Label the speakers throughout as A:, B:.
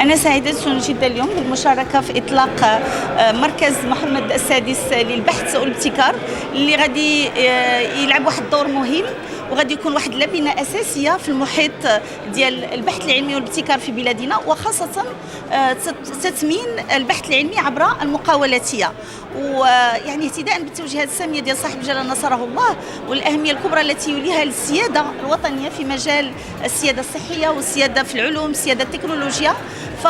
A: أنا سعيدة جدا اليوم بالمشاركة في إطلاق مركز محمد السادس للبحث والابتكار اللي غادي يلعب واحد الدور مهم، وغادي يكون واحد اللبنة أساسية في المحيط ديال البحث العلمي والابتكار في بلادنا، وخاصة تثمين البحث العلمي عبر المقاولاتية، ويعني اهتداء بالتوجيهات السامية ديال صاحب الجلالة نصره الله والأهمية الكبرى التي يوليها للسيادة الوطنية في مجال السيادة الصحية والسيادة في العلوم، السيادة التكنولوجيا. ف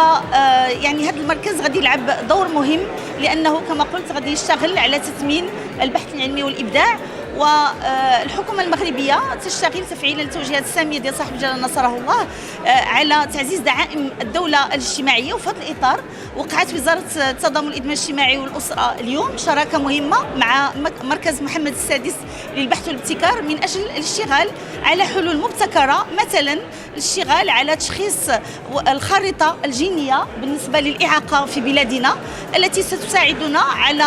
A: يعني هذا المركز غادي يلعب دور مهم، لأنه كما قلت غادي يشتغل على تثمين البحث العلمي والإبداع، والحكومة المغربية تشتغل تفعيلا التوجيهات السامية ديال صاحب الجلالة نصره الله على تعزيز دعائم الدولة الاجتماعية. وفي هذا الإطار وقعت وزارة التضامن الإدماج الاجتماعي والأسرة اليوم شراكة مهمة مع مركز محمد السادس للبحث والابتكار من أجل الاشتغال على حلول مبتكرة، مثلا الاشتغال على تشخيص الخارطة الجينية بالنسبة للإعاقة في بلادنا، التي ستساعدنا على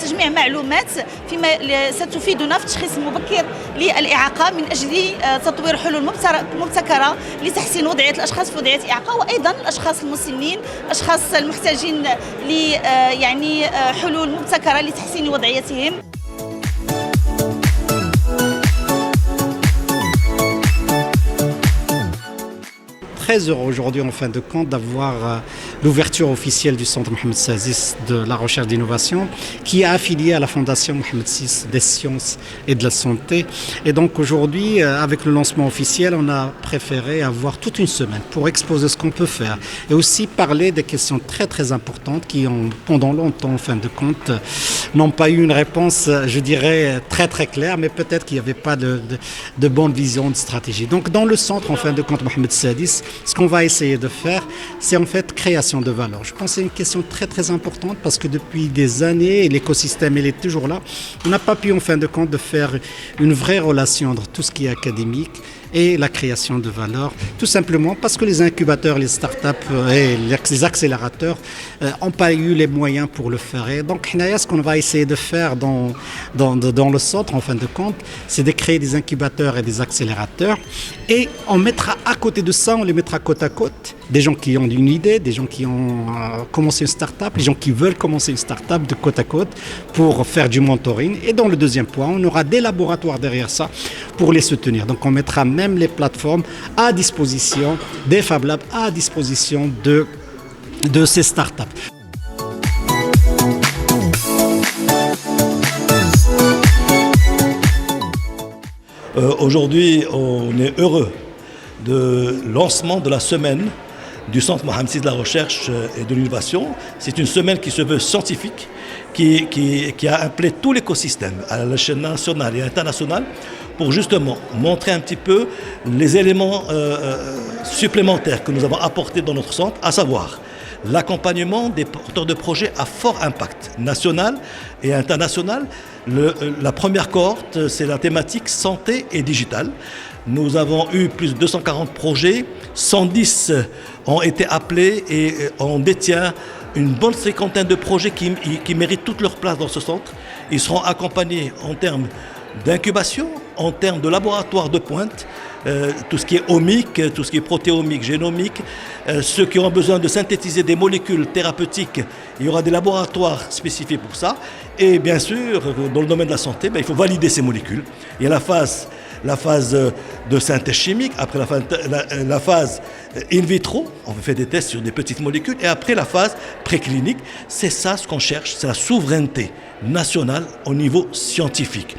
A: تجميع معلومات فيما ستفيدنا في التشخيص المبكر للإعاقة من أجل تطوير حلول مبتكرة لتحسين وضعية الأشخاص في وضعية إعاقة، وأيضا الأشخاص المسنين، الأشخاص المحتاجين ل حلول مبتكرة لتحسين وضعيتهم.
B: Très heureux aujourd'hui en fin de compte d'avoir l'ouverture officielle du centre Mohamed VI de la recherche d'innovation qui est affilié à la fondation Mohamed VI des sciences et de la santé. Et donc aujourd'hui, avec le lancement officiel, on a préféré avoir toute une semaine pour exposer ce qu'on peut faire et aussi parler des questions très très importantes qui ont pendant longtemps en fin de compte n'ont pas eu une réponse, je dirais, très très claire, mais peut-être qu'il n'y avait pas de bonne vision, de stratégie. Donc dans le centre en fin de compte Mohamed VI, ce qu'on va essayer de faire, c'est en fait création de valeur. Je pense que c'est une question très très importante parce que depuis des années, l'écosystème il est toujours là. On n'a pas pu en fin de compte de faire une vraie relation entre tout ce qui est académique et la création de valeur, tout simplement parce que les incubateurs, les startups et les accélérateurs n'ont pas eu les moyens pour le faire. Et donc, ce qu'on va essayer de faire dans le centre, en fin de compte, c'est de créer des incubateurs et des accélérateurs. Et on mettra à côté de ça, on les mettra côte à côte, des gens qui ont une idée, des gens qui ont commencé une start-up, des gens qui veulent commencer une start-up de côte à côte pour faire du mentoring. Et dans le deuxième point, on aura des laboratoires derrière ça pour les soutenir. Donc on mettra même les plateformes à disposition, des Fab Labs à disposition de ces start-up.
C: Aujourd'hui, on est heureux de lancement de la semaine du Centre Mohamed VI de la recherche et de l'innovation. C'est une semaine qui se veut scientifique, qui a appelé tout l'écosystème à l'échelle nationale et internationale pour justement montrer un petit peu les éléments supplémentaires que nous avons apportés dans notre centre, à savoir l'accompagnement des porteurs de projets à fort impact national et international. La première cohorte, c'est la thématique santé et digitale. Nous avons eu plus de 240 projets, 110 ont été appelés et on détient une bonne cinquantaine de projets qui méritent toute leur place dans ce centre. Ils seront accompagnés en termes d'incubation, en termes de laboratoire de pointe, tout ce qui est omique, tout ce qui est protéomique, génomique, ceux qui ont besoin de synthétiser des molécules thérapeutiques, il y aura des laboratoires spécifiques pour ça. Et bien sûr, dans le domaine de la santé, il faut valider ces molécules. Il y a la phase de synthèse chimique, après la phase in vitro, on fait des tests sur des petites molécules, et après la phase préclinique. C'est ça ce qu'on cherche, c'est la souveraineté nationale au niveau scientifique.